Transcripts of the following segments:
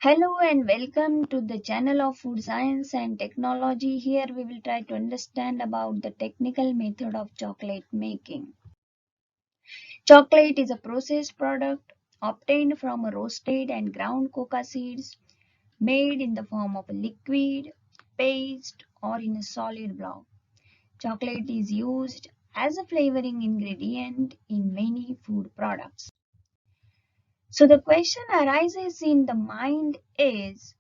Hello and welcome to the channel of Food Science and Technology. Here we will try to understand about the technical method of chocolate making. Chocolate is a processed product obtained from roasted and ground cocoa seeds made in the form of a liquid, paste or in a solid block. Chocolate is used as a flavoring ingredient in many food products. So the question arises in the mind is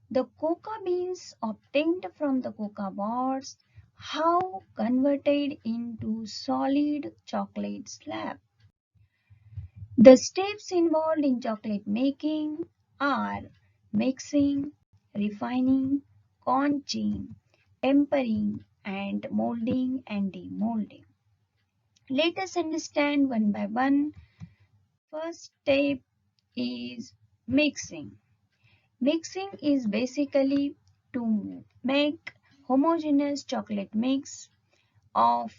the cocoa beans obtained from the cocoa bars, how converted into solid chocolate slab? The steps involved in chocolate making are mixing, refining, conching, tempering, and molding and demolding. Let us understand one by one. First step is mixing. Mixing is basically to make homogeneous chocolate mix of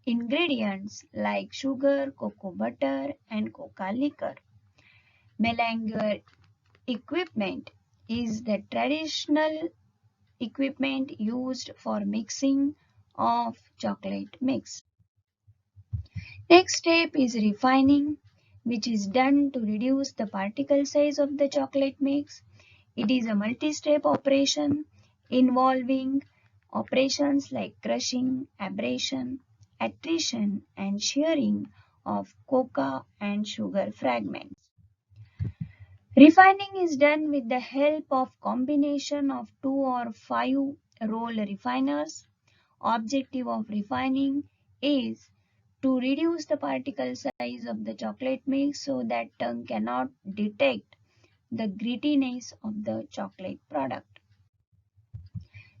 ingredients like sugar, cocoa butter and cocoa liquor. Melanger equipment is the traditional equipment used for mixing of chocolate mix. Next step is refining, which is done to reduce the particle size of the chocolate mix. It is a multi-step operation involving operations like crushing, abrasion, attrition, and shearing of cocoa and sugar fragments. Refining is done with the help of combination of 2 or 5 roll refiners. Objective of refining is to reduce the particle size of the chocolate mix so that tongue cannot detect the grittiness of the chocolate product.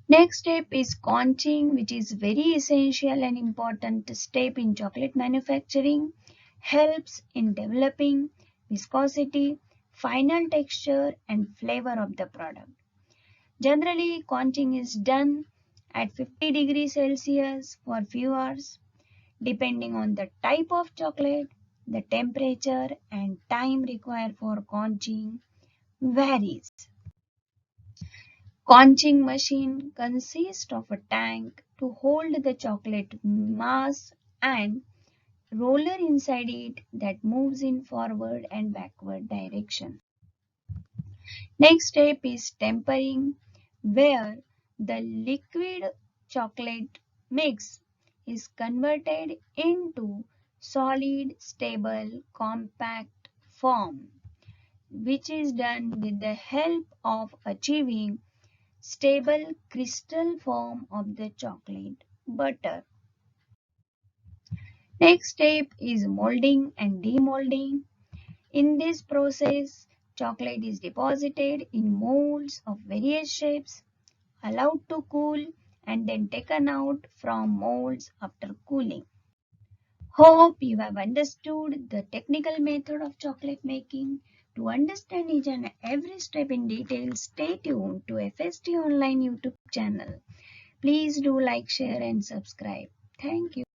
Next step is conching, which is very essential and important step in chocolate manufacturing. Helps in developing viscosity, final texture and flavor of the product. Generally, conching is done at 50 degrees Celsius for few hours. Depending on the type of chocolate, the temperature and time required for conching varies. Conching machine consists of a tank to hold the chocolate mass and roller inside it that moves in forward and backward direction. Next step is tempering, where the liquid chocolate mix is converted into solid, stable, compact form, which is done with the help of achieving stable crystal form of the chocolate butter. Next step is molding and demolding. In this process, chocolate is deposited in molds of various shapes, allowed to cool, and then taken out from molds after cooling. Hope you have understood the technical method of chocolate making. To understand each and every step in detail, stay tuned to FST Online YouTube channel. Please do like, share and subscribe. Thank you.